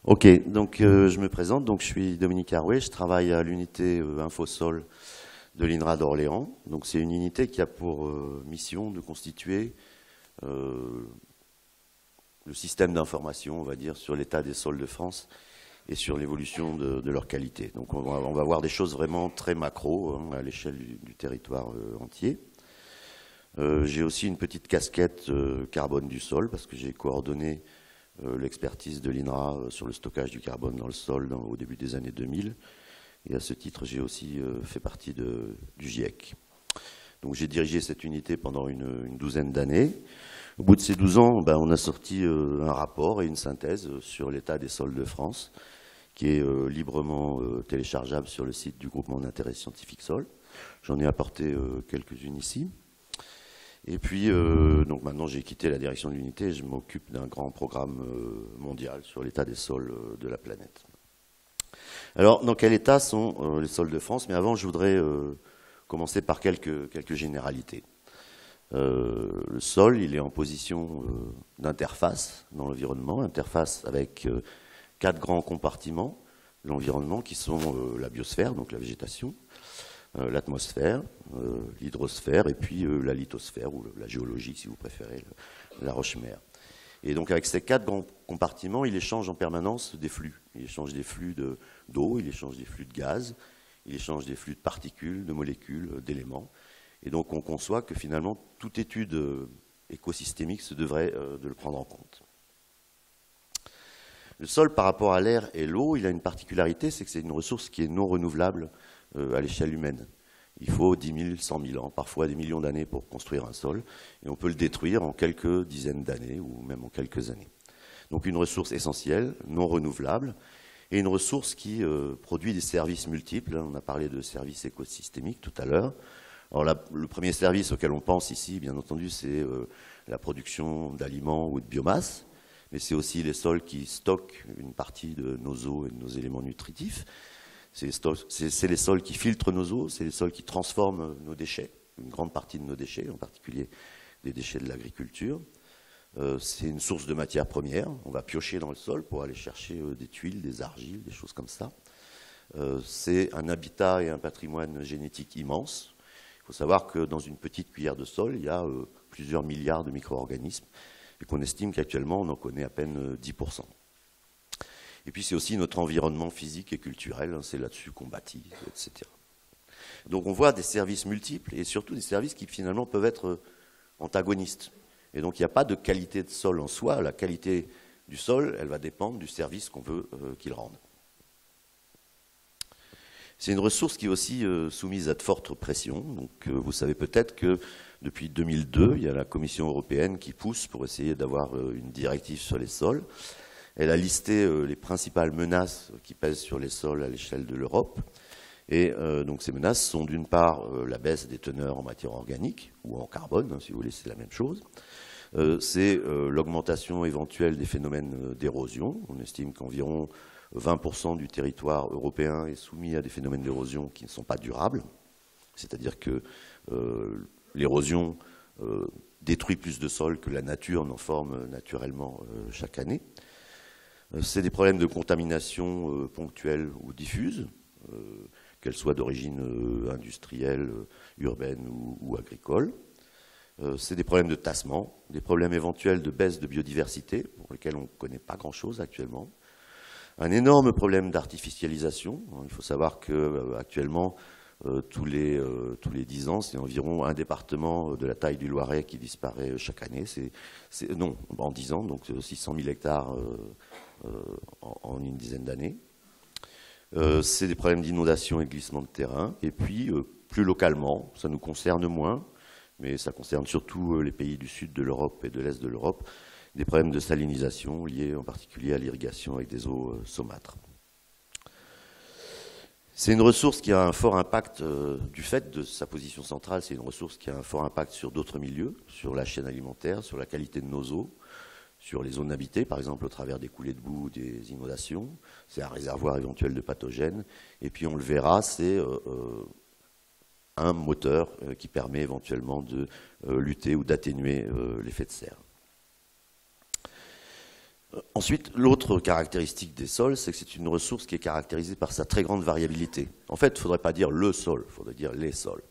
Ok, donc je me présente, donc je suis Dominique Harouet, je travaille à l'unité Infosol de l'INRA d'Orléans. Donc c'est une unité qui a pour mission de constituer euh, le système d'information, on va dire, sur l'état des sols de France et sur l'évolution de leur qualité. Donc on va voir des choses vraiment très macro, hein, à l'échelle du territoire entier. J'ai aussi une petite casquette carbone du sol parce que j'ai coordonné l'expertise de l'INRA sur le stockage du carbone dans le sol au début des années 2000. Et à ce titre, j'ai aussi fait partie du GIEC. Donc j'ai dirigé cette unité pendant une douzaine d'années. Au bout de ces 12 ans, on a sorti un rapport et une synthèse sur l'état des sols de France, qui est librement téléchargeable sur le site du groupement d'intérêt scientifique Sol. J'en ai apporté quelques-unes ici. Et puis, donc maintenant, j'ai quitté la direction de l'unité et je m'occupe d'un grand programme mondial sur l'état des sols de la planète. Alors, dans quel état sont les sols de France? Mais avant, je voudrais commencer par quelques généralités. Le sol, il est en position d'interface dans l'environnement, interface avec 4 grands compartiments de l'environnement qui sont la biosphère, donc la végétation, l'atmosphère, l'hydrosphère et puis la lithosphère ou la géologie si vous préférez, la roche-mère. Et donc avec ces 4 grands compartiments, il échange en permanence des flux. Il échange des flux d'eau, il échange des flux de gaz, il échange des flux de particules, de molécules, d'éléments. Et donc on conçoit que finalement toute étude écosystémique se devrait de le prendre en compte. Le sol par rapport à l'air et l'eau, il a une particularité, c'est que c'est une ressource qui est non renouvelable à l'échelle humaine. Il faut 10 000, 100 000 ans, parfois des millions d'années pour construire un sol, et on peut le détruire en quelques dizaines d'années, ou même en quelques années. Donc une ressource essentielle, non renouvelable, et une ressource qui produit des services multiples. On a parlé de services écosystémiques tout à l'heure. Alors le premier service auquel on pense ici, bien entendu, c'est la production d'aliments ou de biomasse, mais c'est aussi les sols qui stockent une partie de nos eaux et de nos éléments nutritifs. C'est les sols qui filtrent nos eaux, c'est les sols qui transforment nos déchets, une grande partie de nos déchets, en particulier des déchets de l'agriculture. C'est une source de matières premières. On va piocher dans le sol pour aller chercher des tuiles, des argiles, des choses comme ça. C'est un habitat et un patrimoine génétique immense. Il faut savoir que dans une petite cuillère de sol, il y a plusieurs milliards de micro-organismes et qu'on estime qu'actuellement, on en connaît à peine 10%. Et puis c'est aussi notre environnement physique et culturel, c'est là-dessus qu'on bâtit, etc. Donc on voit des services multiples et surtout des services qui finalement peuvent être antagonistes. Et donc il n'y a pas de qualité de sol en soi, la qualité du sol, elle va dépendre du service qu'on veut qu'il rende. C'est une ressource qui est aussi soumise à de fortes pressions. Donc vous savez peut-être que depuis 2002, il y a la Commission européenne qui pousse pour essayer d'avoir une directive sur les sols. Elle a listé les principales menaces qui pèsent sur les sols à l'échelle de l'Europe. Et donc ces menaces sont d'une part la baisse des teneurs en matière organique, ou en carbone, hein, si vous voulez, c'est la même chose. C'est l'augmentation éventuelle des phénomènes d'érosion. On estime qu'environ 20% du territoire européen est soumis à des phénomènes d'érosion qui ne sont pas durables. C'est-à-dire que l'érosion détruit plus de sols que la nature n'en forme naturellement chaque année. C'est des problèmes de contamination ponctuelle ou diffuse, qu'elles soient d'origine industrielle, urbaine ou agricole. C'est des problèmes de tassement, des problèmes éventuels de baisse de biodiversité, pour lesquels on ne connaît pas grand-chose actuellement. Un énorme problème d'artificialisation. Il faut savoir qu'actuellement, tous les 10 ans, c'est environ un département de la taille du Loiret qui disparaît chaque année. Non, en 10 ans, donc 600 000 hectares en une dizaine d'années. C'est des problèmes d'inondation et de glissement de terrain. Et puis, plus localement, ça nous concerne moins, mais ça concerne surtout les pays du sud de l'Europe et de l'est de l'Europe, des problèmes de salinisation liés en particulier à l'irrigation avec des eaux saumâtres. C'est une ressource qui a un fort impact, du fait de sa position centrale, c'est une ressource qui a un fort impact sur d'autres milieux, sur la chaîne alimentaire, sur la qualité de nos eaux, sur les zones habitées, par exemple au travers des coulées de boue, des inondations. C'est un réservoir éventuel de pathogènes. Et puis on le verra, c'est un moteur qui permet éventuellement de lutter ou d'atténuer l'effet de serre. Ensuite, l'autre caractéristique des sols, c'est que c'est une ressource qui est caractérisée par sa très grande variabilité. En fait, il ne faudrait pas dire le sol, il faudrait dire les sols.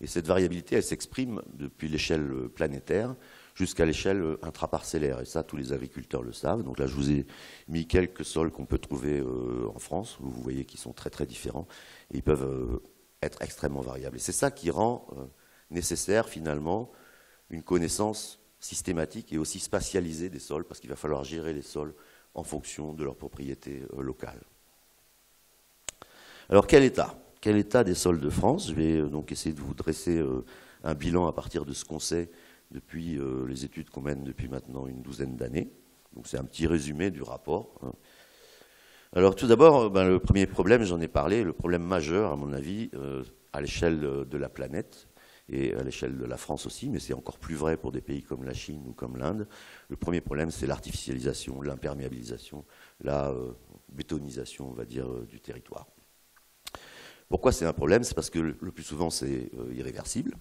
Et cette variabilité, elle s'exprime depuis l'échelle planétaire jusqu'à l'échelle intraparcellaire. Et ça, tous les agriculteurs le savent. Donc là, je vous ai mis quelques sols qu'on peut trouver en France, où vous voyez qu'ils sont très très différents. Et ils peuvent être extrêmement variables. Et c'est ça qui rend nécessaire, finalement, une connaissance systématique et aussi spatialisée des sols, parce qu'il va falloir gérer les sols en fonction de leurs propriétés locales. Alors, quel état? Quel état des sols de France? Je vais donc essayer de vous dresser un bilan à partir de ce qu'on sait depuis les études qu'on mène depuis maintenant une douzaine d'années. Donc c'est un petit résumé du rapport. Alors tout d'abord, le premier problème, j'en ai parlé, le problème majeur à mon avis à l'échelle de la planète et à l'échelle de la France aussi, mais c'est encore plus vrai pour des pays comme la Chine ou comme l'Inde. Le premier problème, c'est l'artificialisation, l'imperméabilisation, la bétonisation, on va dire, du territoire. Pourquoi c'est un problème? C'est parce que le plus souvent, c'est irréversible,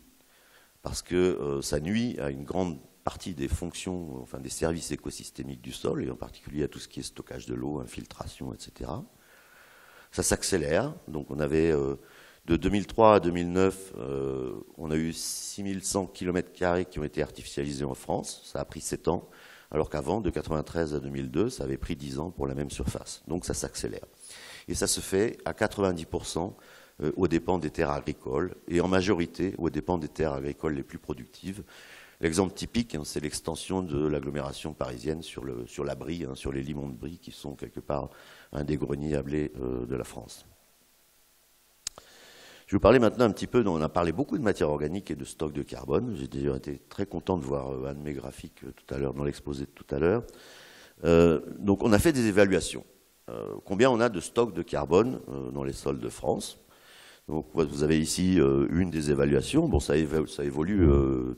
parce que ça nuit à une grande partie des fonctions, enfin des services écosystémiques du sol, et en particulier à tout ce qui est stockage de l'eau, infiltration, etc. Ça s'accélère, donc on avait de 2003 à 2009, on a eu 6100 km² qui ont été artificialisés en France, ça a pris 7 ans, alors qu'avant, de 1993 à 2002, ça avait pris 10 ans pour la même surface, donc ça s'accélère. Et ça se fait à 90% aux dépens des terres agricoles, et en majorité aux dépens des terres agricoles les plus productives. L'exemple typique, c'est l'extension de l'agglomération parisienne sur la Brie, sur les limons de Brie, qui sont quelque part un des greniers à blé de la France. Je vais vous parler maintenant un petit peu, on a parlé beaucoup de matière organique et de stock de carbone. J'ai d'ailleurs été très content de voir un de mes graphiques tout à l'heure, dans l'exposé de tout à l'heure. Donc on a fait des évaluations. Combien on a de stock de carbone dans les sols de France? Donc, vous avez ici une des évaluations. Bon, ça évolue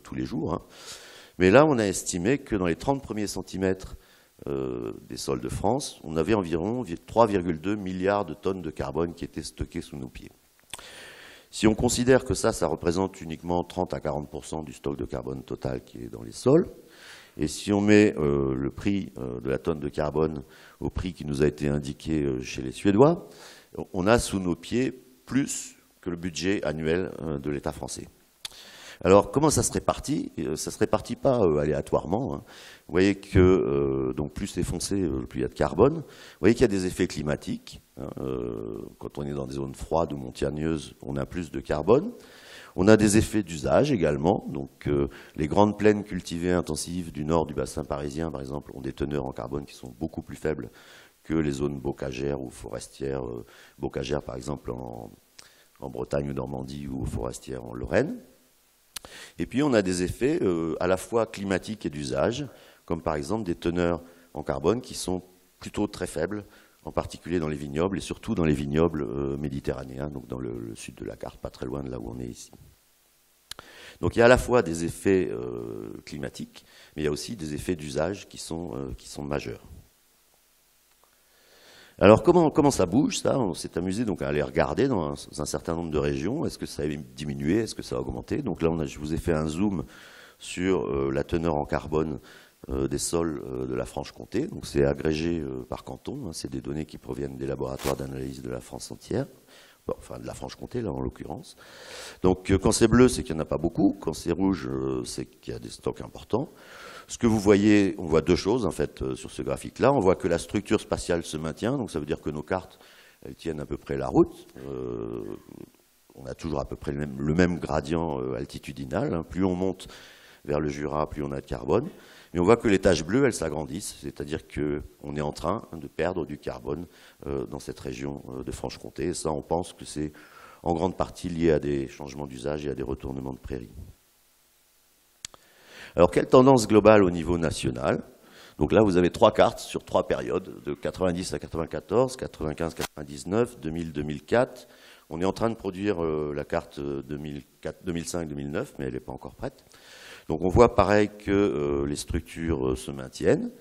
tous les jours. Hein. Mais là, on a estimé que dans les 30 premiers centimètres des sols de France, on avait environ 3,2 milliards de tonnes de carbone qui étaient stockées sous nos pieds. Si on considère que ça représente uniquement 30 à 40% du stock de carbone total qui est dans les sols, et si on met le prix de la tonne de carbone au prix qui nous a été indiqué chez les Suédois, on a sous nos pieds plus que le budget annuel de l'État français. Alors, comment ça se répartit? Ça se répartit pas aléatoirement. Hein. Vous voyez que donc plus c'est foncé, plus il y a de carbone. Vous voyez qu'il y a des effets climatiques. Hein. Quand on est dans des zones froides ou montagneuses, on a plus de carbone. On a des effets d'usage également. Donc, les grandes plaines cultivées intensives du nord du bassin parisien, par exemple, ont des teneurs en carbone qui sont beaucoup plus faibles que les zones bocagères ou forestières. Bocagères, par exemple, en Bretagne ou Normandie ou forestières en Lorraine. Et puis on a des effets à la fois climatiques et d'usage, comme par exemple des teneurs en carbone qui sont plutôt très faibles, en particulier dans les vignobles et surtout dans les vignobles méditerranéens, donc dans le sud de la carte, pas très loin de là où on est ici. Donc il y a à la fois des effets climatiques, mais il y a aussi des effets d'usage qui sont majeurs. Alors comment ça bouge ça? On s'est amusé donc à aller regarder dans un certain nombre de régions. Est-ce que ça a diminué? Est-ce que ça a augmenté? Donc là, je vous ai fait un zoom sur la teneur en carbone des sols de la Franche-Comté. Donc c'est agrégé par canton. Hein, c'est des données qui proviennent des laboratoires d'analyse de la France entière. Bon, enfin de la Franche-Comté là en l'occurrence. Donc quand c'est bleu, c'est qu'il n'y en a pas beaucoup. Quand c'est rouge, c'est qu'il y a des stocks importants. Ce que vous voyez, on voit deux choses en fait sur ce graphique-là. On voit que la structure spatiale se maintient, donc ça veut dire que nos cartes elles tiennent à peu près la route. On a toujours à peu près le même gradient altitudinal. Hein. Plus on monte vers le Jura, plus on a de carbone. Mais on voit que les taches bleues, elles s'agrandissent, c'est-à-dire qu'on est en train de perdre du carbone dans cette région de Franche-Comté. Et ça, on pense que c'est en grande partie lié à des changements d'usage et à des retournements de prairies. Alors, quelle tendance globale au niveau national? Donc là, vous avez trois cartes sur trois périodes, de 90 à 94, 95-99, 2000-2004. On est en train de produire la carte 2005-2009, mais elle n'est pas encore prête. Donc on voit pareil que les structures se maintiennent.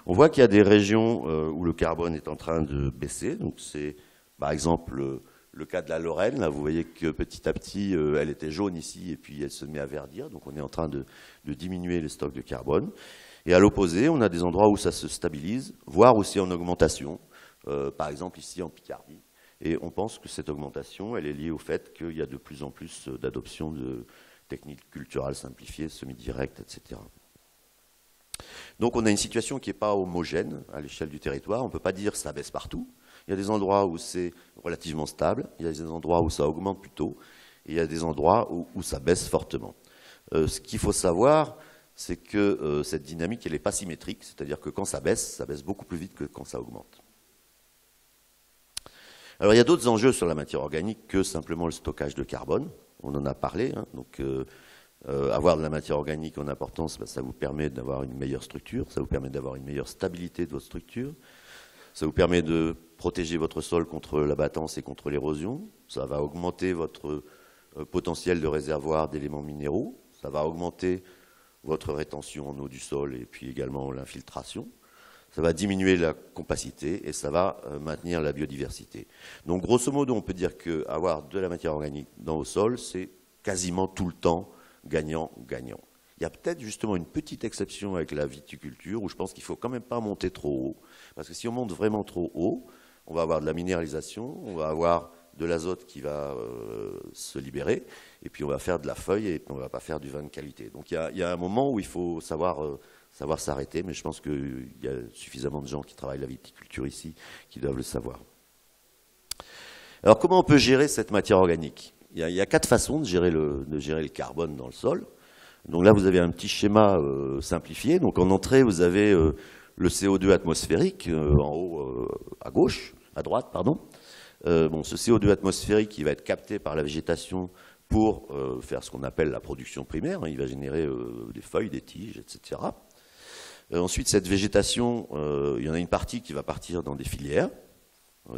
On voit qu'il y a des régions où le carbone est en train de baisser. Donc c'est par exemple le cas de la Lorraine. Là, vous voyez que petit à petit, elle était jaune ici et puis elle se met à verdir. Donc on est en train de diminuer les stocks de carbone. Et à l'opposé, on a des endroits où ça se stabilise, voire où c'est en augmentation, par exemple ici en Picardie. Et on pense que cette augmentation, elle est liée au fait qu'il y a de plus en plus d'adoption de techniques culturales simplifiées, semi-directes, etc. Donc on a une situation qui n'est pas homogène à l'échelle du territoire. On ne peut pas dire que ça baisse partout. Il y a des endroits où c'est relativement stable, il y a des endroits où ça augmente plutôt, et il y a des endroits où ça baisse fortement. Ce qu'il faut savoir, c'est que cette dynamique, elle n'est pas symétrique, c'est-à-dire que quand ça baisse beaucoup plus vite que quand ça augmente. Alors il y a d'autres enjeux sur la matière organique que simplement le stockage de carbone. On en a parlé, hein. Donc avoir de la matière organique en importance, ça vous permet d'avoir une meilleure structure, ça vous permet d'avoir une meilleure stabilité de votre structure, ça vous permet de protéger votre sol contre l'abattance et contre l'érosion, ça va augmenter votre potentiel de réservoir d'éléments minéraux, ça va augmenter votre rétention en eau du sol et puis également l'infiltration. Ça va diminuer la compacité et ça va maintenir la biodiversité. Donc grosso modo, on peut dire qu'avoir de la matière organique dans vos sols, c'est quasiment tout le temps gagnant-gagnant. Il y a peut-être justement une petite exception avec la viticulture où je pense qu'il ne faut quand même pas monter trop haut. Parce que si on monte vraiment trop haut, on va avoir de la minéralisation, on va avoir de l'azote qui va se libérer, et puis on va faire de la feuille et on ne va pas faire du vin de qualité. Donc il y a un moment où il faut savoir s'arrêter, mais je pense qu'il y a suffisamment de gens qui travaillent la viticulture ici qui doivent le savoir. Alors comment on peut gérer cette matière organique ? Il y a 4 façons de gérer le carbone dans le sol. Donc là, vous avez un petit schéma simplifié. Donc en entrée, vous avez le CO2 atmosphérique, en haut à gauche, à droite, pardon. Ce CO2 atmosphérique, il va être capté par la végétation pour faire ce qu'on appelle la production primaire. Il va générer des feuilles, des tiges, etc. Ensuite, cette végétation, il y en a une partie qui va partir dans des filières.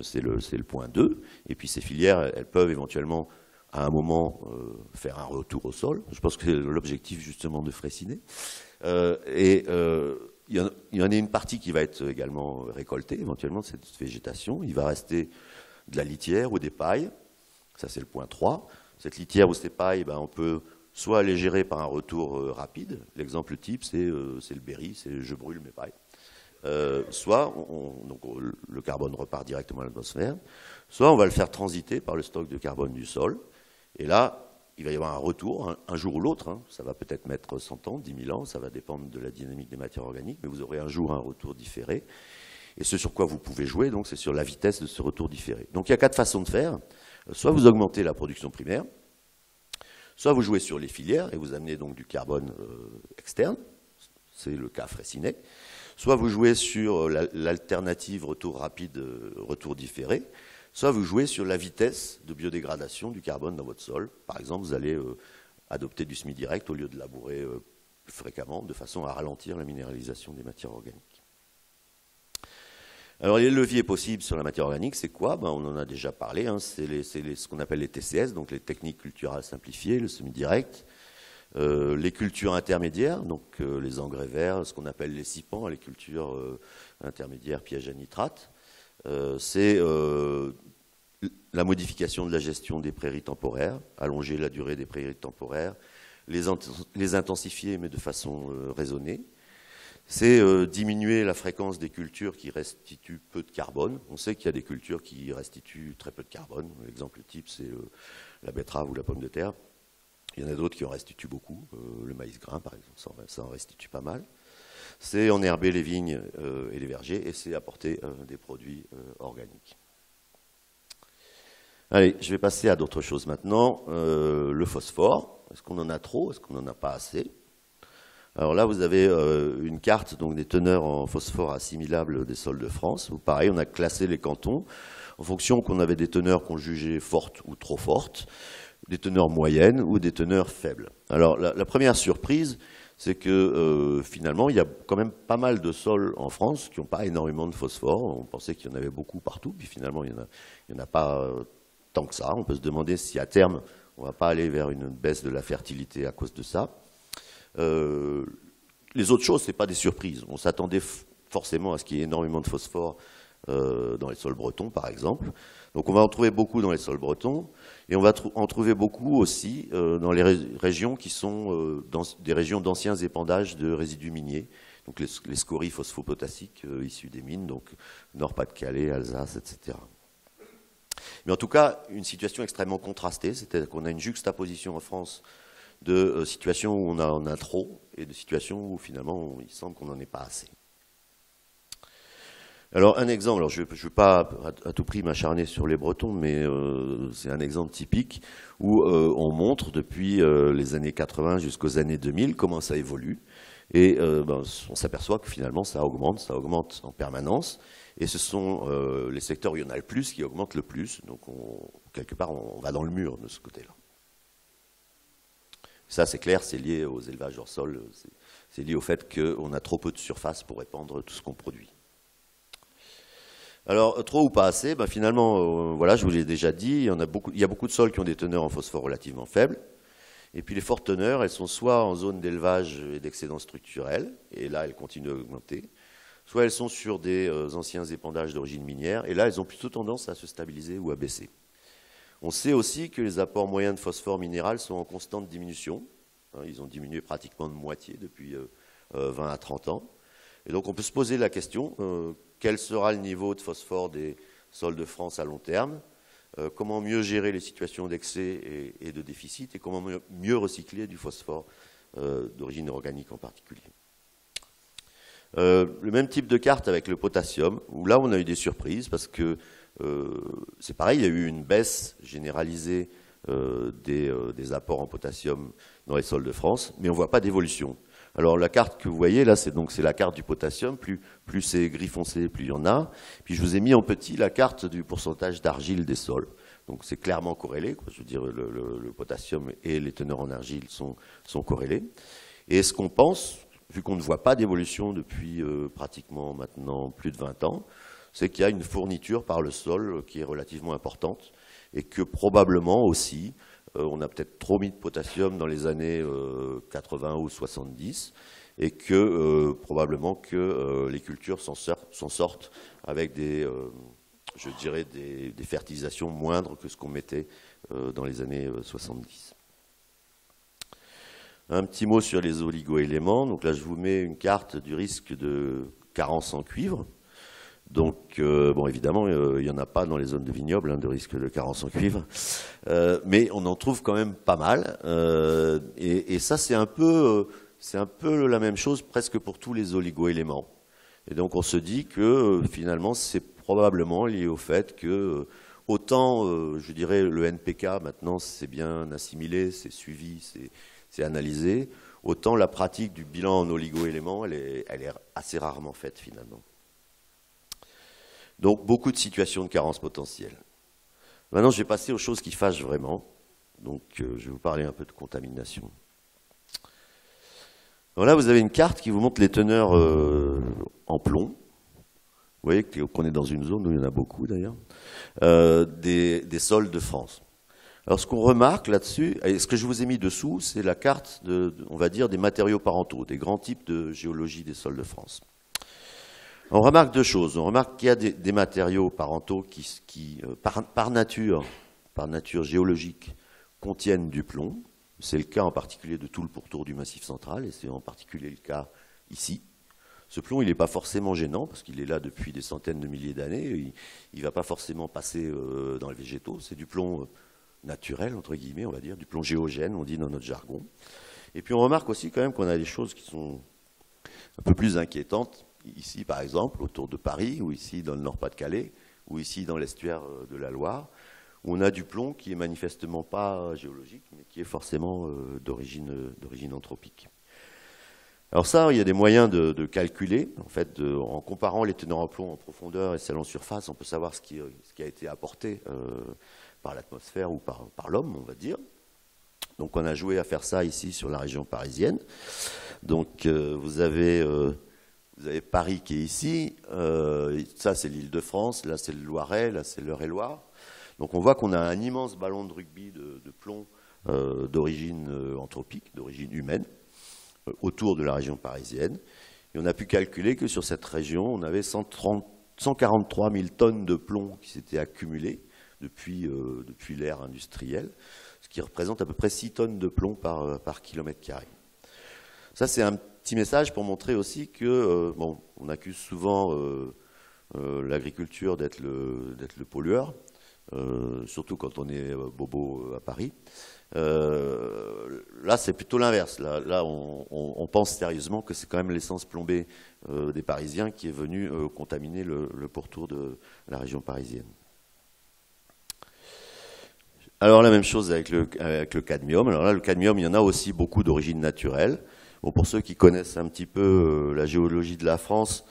C'est le point 2. Et puis ces filières, elles peuvent éventuellement, à un moment, faire un retour au sol. Je pense que c'est l'objectif justement de Freycinet. Il y en a une partie qui va être également récoltée, éventuellement, de cette végétation. Il va rester de la litière ou des pailles. Ça, c'est le point 3. Cette litière ou ces pailles, on peut soit les gérer par un retour rapide. L'exemple type, c'est le Berry, c'est je brûle mes pailles. Soit donc, le carbone repart directement à l'atmosphère, soit on va le faire transiter par le stock de carbone du sol. Et là, il va y avoir un retour, un jour ou l'autre. Ça va peut-être mettre 100 ans, 10 000 ans, ça va dépendre de la dynamique des matières organiques, mais vous aurez un jour un retour différé. Et ce sur quoi vous pouvez jouer, donc, c'est sur la vitesse de ce retour différé. Donc il y a 4 façons de faire. Soit vous augmentez la production primaire, soit vous jouez sur les filières et vous amenez donc du carbone externe, c'est le cas Freycinet. Soit vous jouez sur l'alternative retour rapide, retour différé, soit vous jouez sur la vitesse de biodégradation du carbone dans votre sol. Par exemple, vous allez adopter du semi-direct au lieu de labourer plus fréquemment, de façon à ralentir la minéralisation des matières organiques. Alors les leviers possibles sur la matière organique, c'est quoi ? On en a déjà parlé, c'est ce qu'on appelle les TCS, donc les techniques culturales simplifiées, le semi-direct. Les cultures intermédiaires, donc les engrais verts, ce qu'on appelle les SIPAN, les cultures intermédiaires pièges à nitrate. C'est la modification de la gestion des prairies temporaires, allonger la durée des prairies temporaires, les intensifier mais de façon raisonnée. C'est diminuer la fréquence des cultures qui restituent peu de carbone. On sait qu'il y a des cultures qui restituent très peu de carbone. L'exemple type, c'est la betterave ou la pomme de terre. Il y en a d'autres qui en restituent beaucoup. Le maïs grain, par exemple, ça en restitue pas mal. C'est enherber les vignes et les vergers, et c'est apporter des produits organiques. Allez, je vais passer à d'autres choses maintenant. Le phosphore, est-ce qu'on en a trop? Est-ce qu'on n'en a pas assez? Alors là, vous avez une carte donc, des teneurs en phosphore assimilables des sols de France. Pareil, on a classé les cantons en fonction qu'on avait des teneurs qu'on jugeait fortes ou trop fortes, des teneurs moyennes ou des teneurs faibles. Alors la première surprise, c'est que finalement, il y a quand même pas mal de sols en France qui n'ont pas énormément de phosphore. On pensait qu'il y en avait beaucoup partout, puis finalement, il n'y en a pas tant que ça. On peut se demander si à terme, on ne va pas aller vers une baisse de la fertilité à cause de ça. Les autres choses, ce n'est pas des surprises. On s'attendait forcément à ce qu'il y ait énormément de phosphore dans les sols bretons, par exemple. Donc on va en trouver beaucoup dans les sols bretons, et on va en trouver beaucoup aussi dans les régions qui sont des régions d'anciens épandages de résidus miniers, donc les scories phosphopotassiques issues des mines, donc Nord-Pas-de-Calais, Alsace, etc. Mais en tout cas, une situation extrêmement contrastée, c'est-à-dire qu'on a une juxtaposition en France de situations où on en a trop et de situations où finalement il semble qu'on n'en ait pas assez. Alors un exemple, alors je ne veux pas à tout prix m'acharner sur les Bretons, mais c'est un exemple typique où on montre depuis les années 80 jusqu'aux années 2000 comment ça évolue. Et on s'aperçoit que finalement ça augmente en permanence. Et ce sont les secteurs où il y en a le plus qui augmentent le plus. Donc quelque part on va dans le mur de ce côté-là. Ça c'est clair, c'est lié aux élevages hors sol, c'est lié au fait qu'on a trop peu de surface pour répandre tout ce qu'on produit. Alors, trop ou pas assez, finalement, voilà, je vous l'ai déjà dit, il y a beaucoup de sols qui ont des teneurs en phosphore relativement faibles. Et puis les fortes teneurs, elles sont soit en zone d'élevage et d'excédent structurel, et là, elles continuent à augmenter, soit elles sont sur des anciens épandages d'origine minière, et là, elles ont plutôt tendance à se stabiliser ou à baisser. On sait aussi que les apports moyens de phosphore minéral sont en constante diminution. Ils ont diminué pratiquement de moitié depuis 20 à 30 ans. Et donc on peut se poser la question, quel sera le niveau de phosphore des sols de France à long terme, comment mieux gérer les situations d'excès et de déficit, et comment mieux recycler du phosphore d'origine organique en particulier. Le même type de carte avec le potassium, où là on a eu des surprises, parce que c'est pareil, il y a eu une baisse généralisée des apports en potassium dans les sols de France, mais on ne voit pas d'évolution. Alors la carte que vous voyez là, c'est la carte du potassium, plus c'est gris foncé, plus il y en a. Puis je vous ai mis en petit la carte du pourcentage d'argile des sols. Donc c'est clairement corrélé, quoi. Je veux dire, le potassium et les teneurs en argile sont corrélés. Et ce qu'on pense, vu qu'on ne voit pas d'évolution depuis pratiquement maintenant plus de 20 ans, c'est qu'il y a une fourniture par le sol qui est relativement importante et que probablement aussi, on a peut-être trop mis de potassium dans les années 80 ou 70 et que probablement que les cultures s'en sortent avec je dirais des fertilisations moindres que ce qu'on mettait dans les années 70. Un petit mot sur les oligoéléments. Donc là, je vous mets une carte du risque de carence en cuivre. Donc, bon, évidemment, il n'y en a pas dans les zones de vignobles, de risque de carence en cuivre, mais on en trouve quand même pas mal. Et ça, c'est un peu la même chose presque pour tous les oligoéléments. Et donc, on se dit que finalement, c'est probablement lié au fait que autant, je dirais, le NPK, maintenant, c'est bien assimilé, c'est suivi, c'est analysé, autant la pratique du bilan en oligoéléments, elle est assez rarement faite finalement. Donc, beaucoup de situations de carence potentielle. Maintenant, je vais passer aux choses qui fâchent vraiment. Donc, je vais vous parler un peu de contamination. Alors là, vous avez une carte qui vous montre les teneurs en plomb. Vous voyez qu'on est dans une zone où il y en a beaucoup, d'ailleurs, des sols de France. Alors, ce qu'on remarque là-dessus, et ce que je vous ai mis dessous, c'est la carte, on va dire, des matériaux parentaux, des grands types de géologie des sols de France. On remarque deux choses. On remarque qu'il y a des matériaux parentaux qui par nature géologique, contiennent du plomb. C'est le cas en particulier de tout le pourtour du Massif central, et c'est en particulier le cas ici. Ce plomb, il n'est pas forcément gênant, parce qu'il est là depuis des centaines de milliers d'années. Il ne va pas forcément passer dans les végétaux. C'est du plomb naturel, entre guillemets, on va dire, du plomb géogène, on dit dans notre jargon. Et puis on remarque aussi quand même qu'on a des choses qui sont un peu plus inquiétantes. Ici, par exemple, autour de Paris, ou ici dans le Nord-Pas-de-Calais, ou ici dans l'estuaire de la Loire, où on a du plomb qui est manifestement pas géologique, mais qui est forcément d'origine anthropique. Alors ça, il y a des moyens de calculer. En fait, en comparant les teneurs en plomb en profondeur et celles en surface, on peut savoir ce qui a été apporté par l'atmosphère ou par l'homme, on va dire. Donc on a joué à faire ça ici sur la région parisienne. Donc vous avez Paris qui est ici, ça c'est l'Île-de-France, là c'est le Loiret, là c'est l'Eure-et-Loire. Donc on voit qu'on a un immense ballon de rugby de plomb d'origine anthropique, d'origine humaine, autour de la région parisienne. Et on a pu calculer que sur cette région, on avait 143 000 tonnes de plomb qui s'étaient accumulées depuis l'ère industrielle, ce qui représente à peu près 6 tonnes de plomb par kilomètre carré. Ça, c'est un petit message pour montrer aussi que, bon, on accuse souvent l'agriculture d'être le pollueur, surtout quand on est bobo à Paris. Là, c'est plutôt l'inverse. Là, on pense sérieusement que c'est quand même l'essence plombée des Parisiens qui est venue contaminer le pourtour de la région parisienne. Alors la même chose avec le cadmium. Alors là, le cadmium, il y en a aussi beaucoup d'origine naturelle. Bon, pour ceux qui connaissent un petit peu la géologie de la France,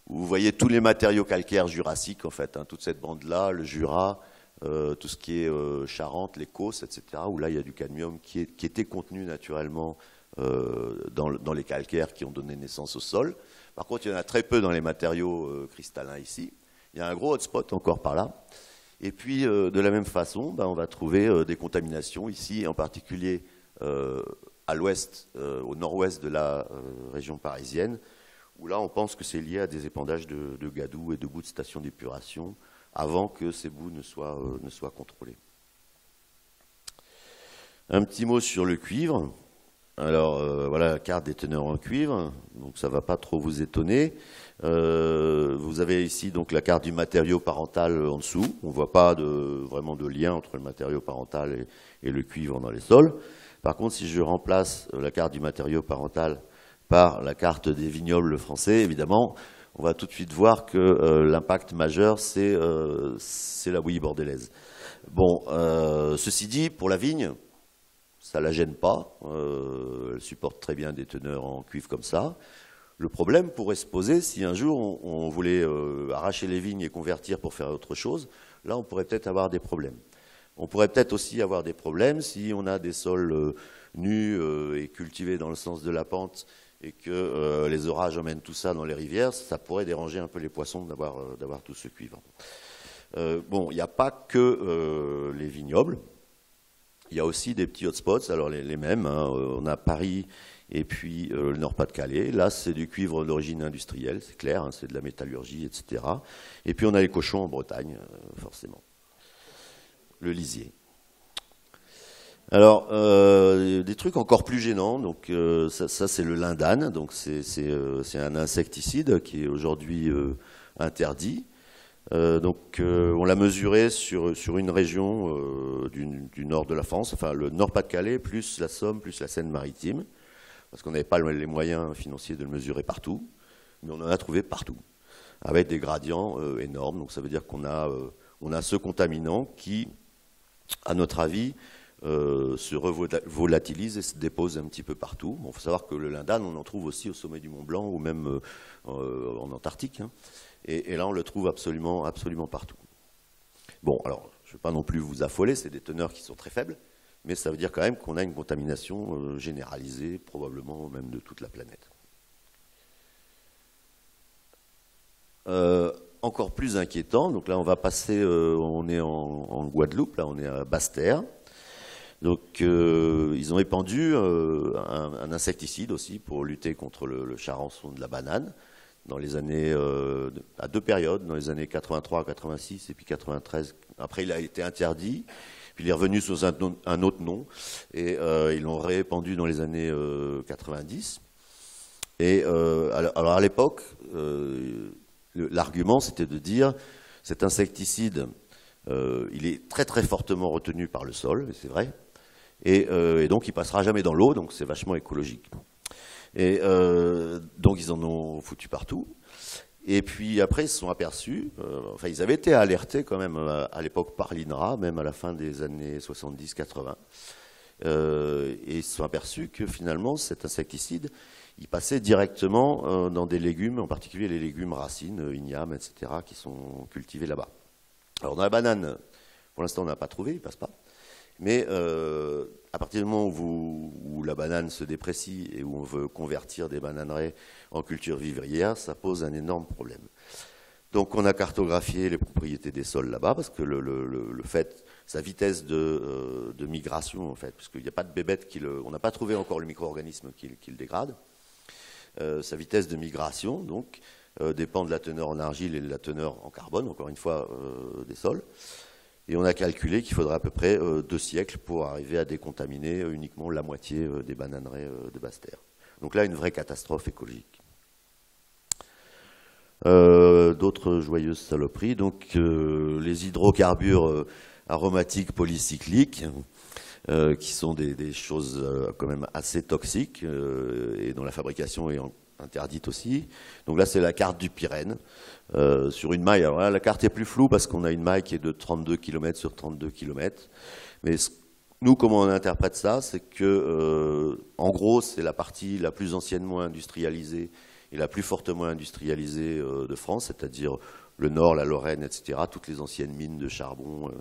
vous voyez tous les matériaux calcaires jurassiques, en fait, hein, toute cette bande-là, le Jura, tout ce qui est Charente, les Causses, etc., où là, il y a du cadmium qui était contenu naturellement dans les calcaires qui ont donné naissance au sol. Par contre, il y en a très peu dans les matériaux cristallins ici. Il y a un gros hotspot encore par là. Et puis, de la même façon, on va trouver des contaminations ici, en particulier à l'ouest, au nord-ouest de la région parisienne, où là, on pense que c'est lié à des épandages de gadou et de boues de stations d'épuration avant que ces boues ne soient contrôlées. Un petit mot sur le cuivre. Alors, voilà la carte des teneurs en cuivre, donc ça ne va pas trop vous étonner. Vous avez ici donc la carte du matériau parental en dessous. On ne voit pas vraiment de lien entre le matériau parental et le cuivre dans les sols. Par contre, si je remplace la carte du matériau parental par la carte des vignobles français, évidemment, on va tout de suite voir que l'impact majeur, c'est la bouillie bordelaise. Bon, ceci dit, pour la vigne, ça ne la gêne pas. Elle supporte très bien des teneurs en cuivre comme ça. Le problème pourrait se poser si un jour on voulait arracher les vignes et convertir pour faire autre chose. Là, on pourrait peut-être avoir des problèmes. On pourrait peut-être aussi avoir des problèmes si on a des sols nus et cultivés dans le sens de la pente et que les orages emmènent tout ça dans les rivières. Ça pourrait déranger un peu les poissons d'avoir tout ce cuivre. Bon, il n'y a pas que les vignobles. Il y a aussi des petits hotspots, alors les mêmes. Hein. On a Paris et puis le Nord-Pas-de-Calais. Là, c'est du cuivre d'origine industrielle, c'est clair, hein, c'est de la métallurgie, etc. Et puis on a les cochons en Bretagne, forcément. Le lisier. Alors, des trucs encore plus gênants. Donc, ça c'est le lindane. Donc, c'est un insecticide qui est aujourd'hui interdit. Donc, on l'a mesuré sur une région du nord de la France, enfin le Nord-Pas-de-Calais, plus la Somme, plus la Seine-Maritime, parce qu'on n'avait pas les moyens financiers de le mesurer partout, mais on en a trouvé partout, avec des gradients énormes. Donc, ça veut dire qu'on a ce contaminant qui, à notre avis, se revolatilise et se dépose un petit peu partout. Bon, faut savoir que le lindane, on en trouve aussi au sommet du Mont Blanc ou même en Antarctique, hein. Et là, on le trouve absolument partout. Bon, alors, je ne vais pas non plus vous affoler, c'est des teneurs qui sont très faibles, mais ça veut dire quand même qu'on a une contamination généralisée, probablement même de toute la planète. Encore plus inquiétant, donc là, on va passer, on est en Guadeloupe, là, on est à Basse-Terre. Donc, ils ont répandu un insecticide aussi pour lutter contre le charançon de la banane. Dans les années, à deux périodes, dans les années 83, 86 et puis 93. Après, il a été interdit, puis il est revenu sous un autre nom, et ils l'ont répandu dans les années 90. Et alors à l'époque, l'argument c'était de dire cet insecticide, il est très très fortement retenu par le sol, et c'est vrai, et donc il passera jamais dans l'eau, donc c'est vachement écologique. Et donc ils en ont foutu partout. Et puis après ils se sont aperçus, enfin ils avaient été alertés quand même à l'époque par l'INRA, même à la fin des années 70-80. Et ils se sont aperçus que finalement cet insecticide, il passait directement dans des légumes, en particulier les légumes racines, ignames, etc., qui sont cultivés là-bas. Alors dans la banane, pour l'instant on n'a pas trouvé, il ne passe pas. Mais à partir du moment où la banane se déprécie et où on veut convertir des bananeraies en culture vivrière, ça pose un énorme problème. Donc on a cartographié les propriétés des sols là-bas, parce que le fait, sa vitesse de migration, en fait, parce qu'il n'y a pas de bébête on n'a pas trouvé encore le micro-organisme qui le dégrade, sa vitesse de migration, donc, dépend de la teneur en argile et de la teneur en carbone, encore une fois, des sols. Et on a calculé qu'il faudrait à peu près 2 siècles pour arriver à décontaminer uniquement la moitié des bananeraies de Basse-Terre. Donc on a Donc là, une vraie catastrophe écologique. D'autres joyeuses saloperies, donc les hydrocarbures aromatiques polycycliques, qui sont des choses quand même assez toxiques et dont la fabrication est interdite aussi. Donc là, c'est la carte du Pyrène sur une maille. Alors là, la carte est plus floue parce qu'on a une maille qui est de 32 km sur 32 km. Mais nous, comment on interprète ça, c'est que, en gros, c'est la partie la plus anciennement industrialisée et la plus fortement industrialisée de France, c'est-à-dire le Nord, la Lorraine, etc., toutes les anciennes mines de charbon,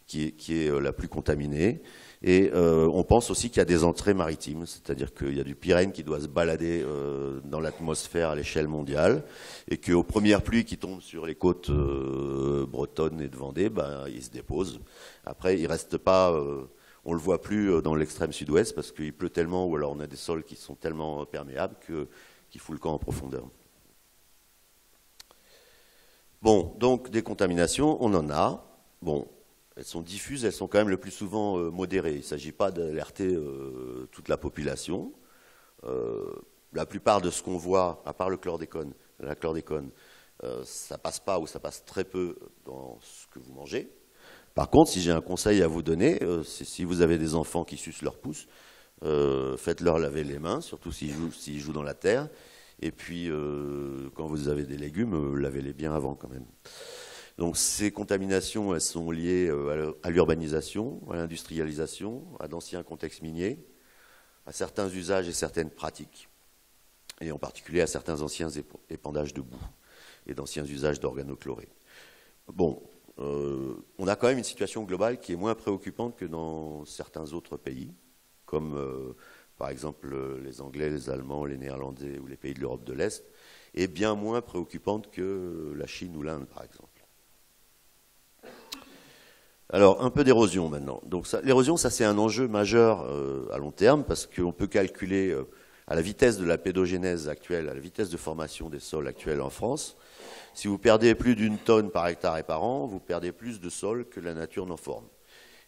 qui est la plus contaminée. Et on pense aussi qu'il y a des entrées maritimes, c'est-à-dire qu'il y a du Pyrène qui doit se balader dans l'atmosphère à l'échelle mondiale, et qu'aux premières pluies qui tombent sur les côtes bretonnes et de Vendée, ben, il se dépose. Après, il reste pas... on ne le voit plus dans l'extrême sud-ouest parce qu'il pleut tellement, ou alors on a des sols qui sont tellement perméables qu'il fout le camp en profondeur. Bon, donc des contaminations, on en a. Bon, elles sont diffuses, elles sont quand même le plus souvent modérées. Il ne s'agit pas d'alerter toute la population. La plupart de ce qu'on voit, à part le chlordécone, la chlordécone, ça passe pas ou ça passe très peu dans ce que vous mangez. Par contre, si j'ai un conseil à vous donner, si vous avez des enfants qui sucent leur pouce, faites-leur laver les mains, surtout s'ils jouent dans la terre. Et puis, quand vous avez des légumes, lavez-les bien avant quand même. Donc ces contaminations, elles sont liées à l'urbanisation, à l'industrialisation, à d'anciens contextes miniers, à certains usages et certaines pratiques, et en particulier à certains anciens épandages de boue et d'anciens usages d'organochlorés. Bon, on a quand même une situation globale qui est moins préoccupante que dans certains autres pays, comme par exemple les Anglais, les Allemands, les Néerlandais ou les pays de l'Europe de l'Est, et bien moins préoccupante que la Chine ou l'Inde, par exemple. Alors, un peu d'érosion maintenant. Donc, l'érosion, ça c'est un enjeu majeur à long terme parce qu'on peut calculer à la vitesse de la pédogénèse actuelle, à la vitesse de formation des sols actuels en France, si vous perdez plus d'1 tonne par hectare et par an, vous perdez plus de sol que la nature n'en forme.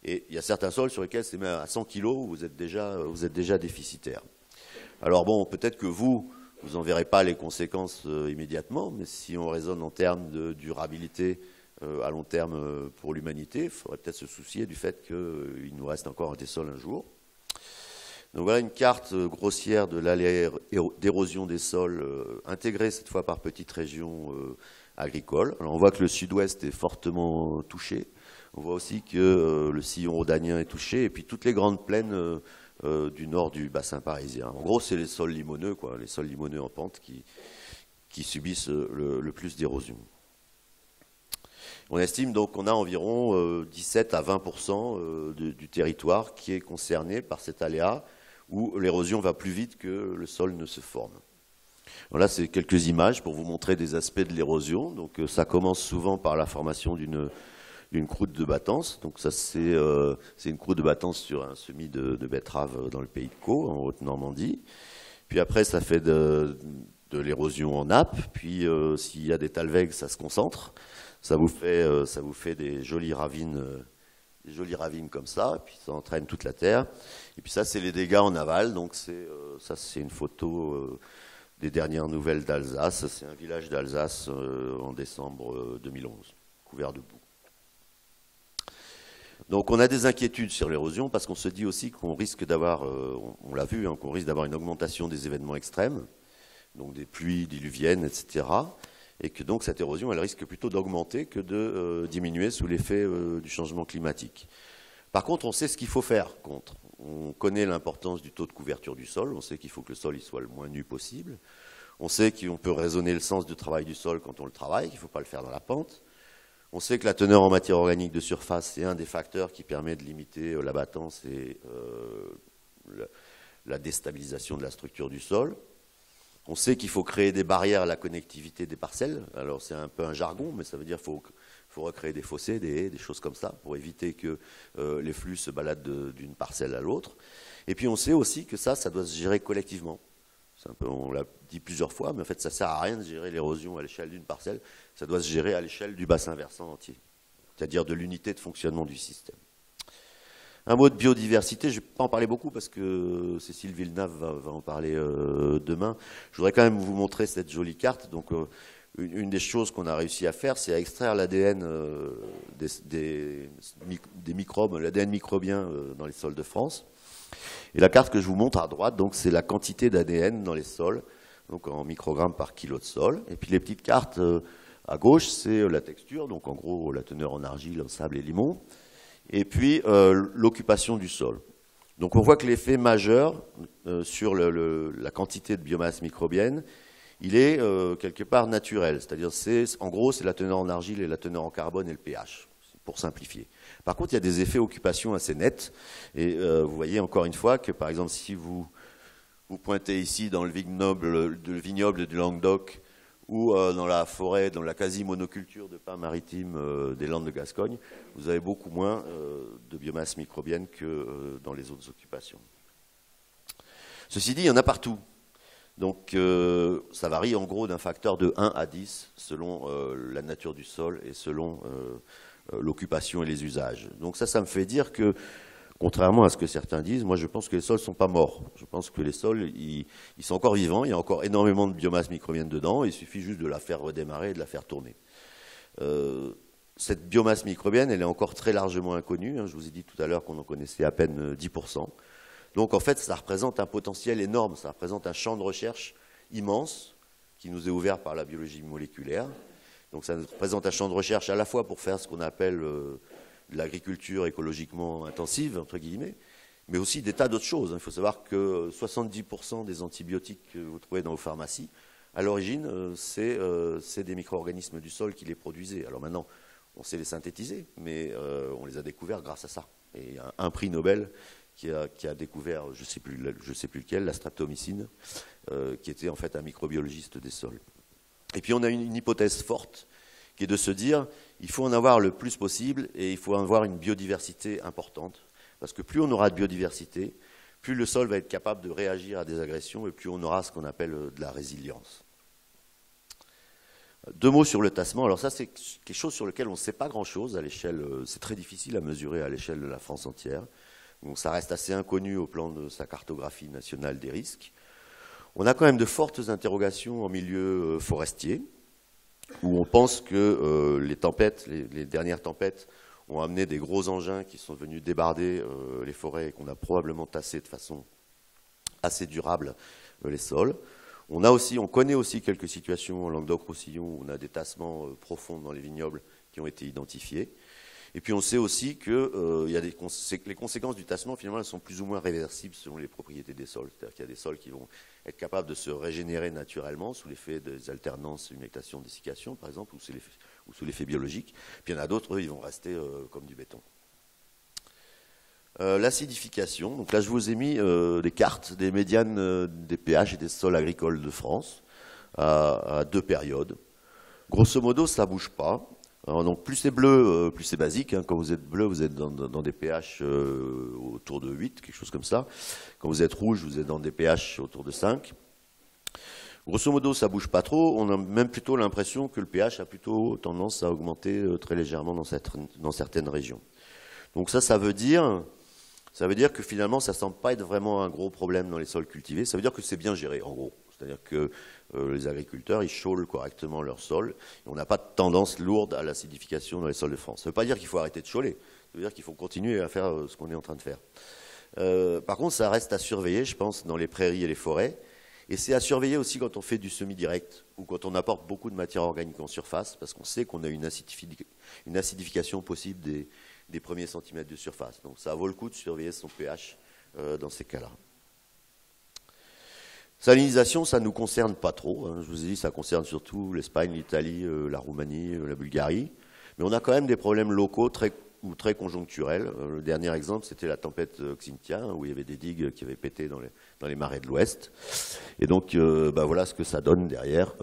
Et il y a certains sols sur lesquels c'est même à 100 kg où vous êtes déjà déficitaire. Alors bon, peut-être que vous n'en verrez pas les conséquences immédiatement, mais si on raisonne en termes de durabilité à long terme pour l'humanité, il faudrait peut-être se soucier du fait qu'il nous reste encore des sols un jour. Donc voilà une carte grossière de l'allée d'érosion des sols, intégrée cette fois par petites régions agricoles. Alors on voit que le sud-ouest est fortement touché. On voit aussi que le sillon rhodanien est touché, et puis toutes les grandes plaines du nord du bassin parisien. En gros, c'est les sols limoneux, quoi, les sols limoneux en pente qui subissent le plus d'érosion. On estime donc qu'on a environ 17 à 20% du territoire qui est concerné par cet aléa où l'érosion va plus vite que le sol ne se forme. Alors là, c'est quelques images pour vous montrer des aspects de l'érosion. Donc ça commence souvent par la formation d'une croûte de battance. Donc ça, c'est une croûte de battance sur un semis de betterave dans le pays de Caux, en Haute-Normandie. Puis après, ça fait de l'érosion en nappe. Puis s'il y a des talwegs, ça se concentre. Ça vous fait des jolies ravines comme ça, et puis ça entraîne toute la terre. Et puis ça, c'est les dégâts en aval. Donc ça, c'est une photo des dernières nouvelles d'Alsace. C'est un village d'Alsace en décembre 2011, couvert de boue. Donc on a des inquiétudes sur l'érosion parce qu'on se dit aussi qu'on risque d'avoir, on l'a vu, hein, qu'on risque d'avoir une augmentation des événements extrêmes, donc des pluies diluviennes, etc. Et que donc cette érosion, elle risque plutôt d'augmenter que de diminuer sous l'effet du changement climatique. Par contre, on sait ce qu'il faut faire contre. On connaît l'importance du taux de couverture du sol, on sait qu'il faut que le sol il soit le moins nu possible. On sait qu'on peut raisonner le sens du travail du sol quand on le travaille, qu'il ne faut pas le faire dans la pente. On sait que la teneur en matière organique de surface, c'est un des facteurs qui permet de limiter l'abattance et la déstabilisation de la structure du sol. On sait qu'il faut créer des barrières à la connectivité des parcelles. Alors c'est un peu un jargon, mais ça veut dire qu'il faut recréer des fossés, des haies, des choses comme ça, pour éviter que les flux se baladent d'une parcelle à l'autre. Et puis on sait aussi que ça doit se gérer collectivement. On l'a dit plusieurs fois, mais en fait ça ne sert à rien de gérer l'érosion à l'échelle d'une parcelle. Ça doit se gérer à l'échelle du bassin versant entier, c'est-à-dire de l'unité de fonctionnement du système. Un mot de biodiversité, je ne vais pas en parler beaucoup parce que Cécile Villeneuve va en parler demain. Je voudrais quand même vous montrer cette jolie carte. Donc, une des choses qu'on a réussi à faire, c'est à extraire l'ADN des microbes, l'ADN microbien dans les sols de France. Et la carte que je vous montre à droite, donc c'est la quantité d'ADN dans les sols, donc en microgrammes par kilo de sol. Et puis les petites cartes à gauche, c'est la texture, donc en gros la teneur en argile, en sable et limon. Et puis l'occupation du sol. Donc on voit que l'effet majeur sur la quantité de biomasse microbienne, il est quelque part naturel. C'est-à-dire, en gros, c'est la teneur en argile et la teneur en carbone et le pH, pour simplifier. Par contre, il y a des effets occupation assez nets. Et vous voyez encore une fois que, par exemple, si vous pointez ici dans le vignoble du Languedoc, ou dans la forêt, dans la quasi-monoculture de pins maritimes des Landes de Gascogne, vous avez beaucoup moins de biomasse microbienne que dans les autres occupations. Ceci dit, il y en a partout. Donc ça varie en gros d'un facteur de 1 à 10 selon la nature du sol et selon l'occupation et les usages. Donc ça me fait dire que, contrairement à ce que certains disent, moi je pense que les sols ne sont pas morts. Je pense que les sols, ils sont encore vivants, il y a encore énormément de biomasse microbienne dedans, il suffit juste de la faire redémarrer et de la faire tourner. Cette biomasse microbienne, elle est encore très largement inconnue. Je vous ai dit tout à l'heure qu'on en connaissait à peine 10%. Donc en fait, ça représente un potentiel énorme, ça représente un champ de recherche immense qui nous est ouvert par la biologie moléculaire. Donc ça représente un champ de recherche à la fois pour faire ce qu'on appelle de l'agriculture écologiquement intensive, entre guillemets, mais aussi des tas d'autres choses. Il faut savoir que 70% des antibiotiques que vous trouvez dans vos pharmacies, à l'origine, c'est des micro-organismes du sol qui les produisaient. Alors maintenant, on sait les synthétiser, mais on les a découverts grâce à ça. Et il y a un prix Nobel qui a découvert, je ne sais plus lequel, la streptomycine, qui était en fait un microbiologiste des sols. Et puis on a une hypothèse forte qui est de se dire il faut en avoir le plus possible et il faut avoir une biodiversité importante. Parce que plus on aura de biodiversité, plus le sol va être capable de réagir à des agressions et plus on aura ce qu'on appelle de la résilience. Deux mots sur le tassement. Alors ça, c'est quelque chose sur lequel on ne sait pas grand-chose à l'échelle. C'est très difficile à mesurer à l'échelle de la France entière. Donc ça reste assez inconnu au plan de sa cartographie nationale des risques. On a quand même de fortes interrogations en milieu forestier, où on pense que les tempêtes, les dernières tempêtes, ont amené des gros engins qui sont venus débarder les forêts et qu'on a probablement tassé de façon assez durable les sols. On connaît aussi quelques situations en Languedoc-Roussillon où on a des tassements profonds dans les vignobles qui ont été identifiés. Et puis on sait aussi que les conséquences du tassement, finalement, elles sont plus ou moins réversibles selon les propriétés des sols. C'est-à-dire qu'il y a des sols qui vont être capables de se régénérer naturellement sous l'effet des alternances humectation-dessiccation, par exemple, ou sous l'effet biologique. Puis il y en a d'autres, eux, ils vont rester comme du béton. L'acidification. Donc là, je vous ai mis des cartes des médianes des pH et des sols agricoles de France à deux périodes. Grosso modo, ça ne bouge pas. Alors, donc plus c'est bleu, plus c'est basique. Quand vous êtes bleu, vous êtes dans des pH autour de 8, quelque chose comme ça. Quand vous êtes rouge, vous êtes dans des pH autour de 5. Grosso modo, ça ne bouge pas trop. On a même plutôt l'impression que le pH a plutôt tendance à augmenter très légèrement dans certaines régions. Donc ça veut dire que finalement, ça ne semble pas être vraiment un gros problème dans les sols cultivés. Ça veut dire que c'est bien géré, en gros. C'est-à-dire que les agriculteurs, ils chaulent correctement leur sol. On n'a pas de tendance lourde à l'acidification dans les sols de France. Ça ne veut pas dire qu'il faut arrêter de chauler. Ça veut dire qu'il faut continuer à faire ce qu'on est en train de faire. Par contre, ça reste à surveiller, je pense, dans les prairies et les forêts. Et c'est à surveiller aussi quand on fait du semi-direct ou quand on apporte beaucoup de matière organique en surface, parce qu'on sait qu'on a une acidification possible des premiers centimètres de surface. Donc ça vaut le coup de surveiller son pH dans ces cas-là. Salinisation, ça ne nous concerne pas trop. Je vous ai dit, ça concerne surtout l'Espagne, l'Italie, la Roumanie, la Bulgarie. Mais on a quand même des problèmes locaux très conjoncturels. Le dernier exemple, c'était la tempête Xynthia, où il y avait des digues qui avaient pété dans les marais de l'Ouest. Et donc, voilà ce que ça donne derrière.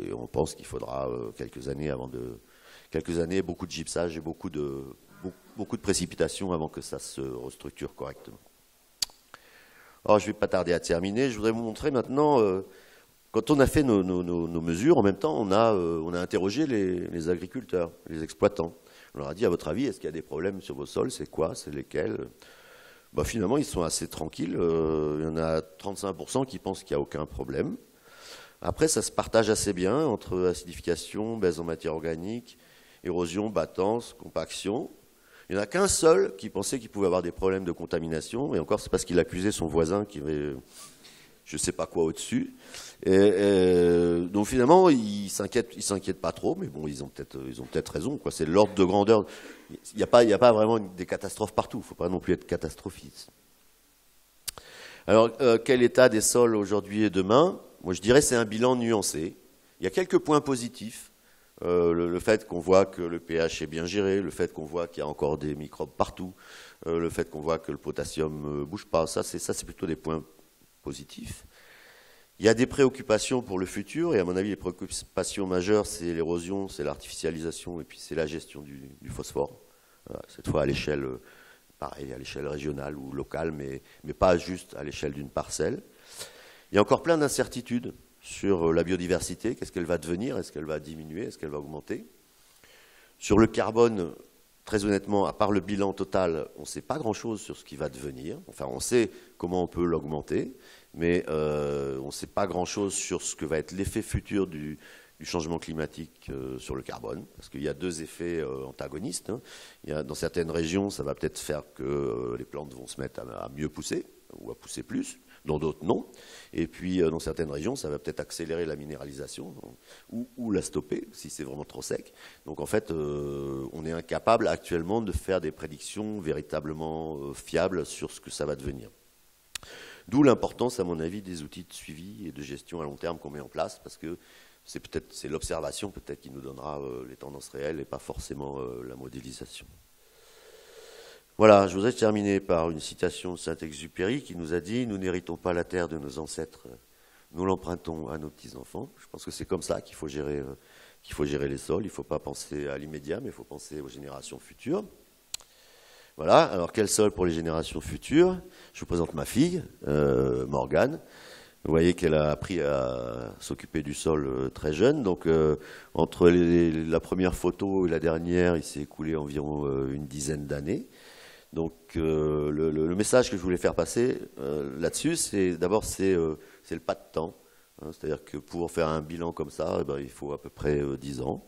Et on pense qu'il faudra quelques années, beaucoup de gypsage et beaucoup de précipitations avant que ça se restructure correctement. Alors, je ne vais pas tarder à terminer. Je voudrais vous montrer maintenant, quand on a fait nos mesures, en même temps, on a interrogé les agriculteurs, les exploitants. On leur a dit, à votre avis, est-ce qu'il y a des problèmes sur vos sols? C'est quoi? C'est lesquels? Finalement, ils sont assez tranquilles. Il y en a 35% qui pensent qu'il n'y a aucun problème. Après, ça se partage assez bien entre acidification, baisse en matière organique, érosion, battance, compaction. Il n'y en a qu'un seul qui pensait qu'il pouvait avoir des problèmes de contamination, et encore, c'est parce qu'il accusait son voisin qui avait je ne sais pas quoi au-dessus. Donc finalement, ils s'inquiètent pas trop, mais bon, ils ont peut-être raison, quoi. C'est l'ordre de grandeur. Il n'y a pas vraiment des catastrophes partout. Il ne faut pas non plus être catastrophiste. Alors, quel état des sols aujourd'hui et demain? Moi, je dirais c'est un bilan nuancé. Il y a quelques points positifs. Le fait qu'on voit que le pH est bien géré, le fait qu'on voit qu'il y a encore des microbes partout, le fait qu'on voit que le potassium ne bouge pas, ça c'est plutôt des points positifs. Il y a des préoccupations pour le futur, et à mon avis, les préoccupations majeures, c'est l'érosion, c'est l'artificialisation, et puis c'est la gestion du phosphore. Cette fois à l'échelle, pareil, à l'échelle régionale ou locale, mais pas juste à l'échelle d'une parcelle. Il y a encore plein d'incertitudes sur la biodiversité, qu'est-ce qu'elle va devenir, est-ce qu'elle va diminuer, est-ce qu'elle va augmenter. Sur le carbone, très honnêtement, à part le bilan total, on ne sait pas grand-chose sur ce qui va devenir. Enfin, on sait comment on peut l'augmenter, mais on ne sait pas grand-chose sur ce que va être l'effet futur du changement climatique sur le carbone, parce qu'il y a deux effets antagonistes. Dans certaines régions, ça va peut-être faire que les plantes vont se mettre à mieux pousser, ou à pousser plus, dans d'autres non. Et puis, dans certaines régions, ça va peut-être accélérer la minéralisation ou la stopper si c'est vraiment trop sec. Donc, en fait, on est incapable actuellement de faire des prédictions véritablement fiables sur ce que ça va devenir. D'où l'importance, à mon avis, des outils de suivi et de gestion à long terme qu'on met en place, parce que c'est l'observation peut-être qui nous donnera les tendances réelles et pas forcément la modélisation. Voilà, je voudrais terminer par une citation de Saint-Exupéry qui nous a dit « Nous n'héritons pas la terre de nos ancêtres, nous l'empruntons à nos petits-enfants ». Je pense que c'est comme ça qu'il faut gérer les sols. Il ne faut pas penser à l'immédiat, mais il faut penser aux générations futures. Voilà, alors quel sol pour les générations futures? Je vous présente ma fille, Morgane. Vous voyez qu'elle a appris à s'occuper du sol très jeune. Donc entre la première photo et la dernière, il s'est écoulé environ une dizaine d'années. Donc le message que je voulais faire passer là-dessus, c'est d'abord c'est le pas de temps. C'est-à-dire que pour faire un bilan comme ça, il faut à peu près 10 ans.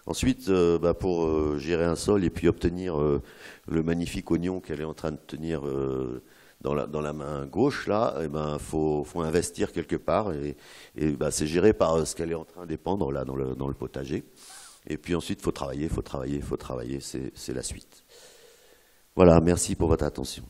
Ensuite, pour gérer un sol et puis obtenir le magnifique oignon qu'elle est en train de tenir dans la main gauche, là, faut investir quelque part. Et c'est géré par ce qu'elle est en train d'épandre là dans le potager. Et puis ensuite, il faut travailler, c'est la suite. Voilà, merci pour votre attention.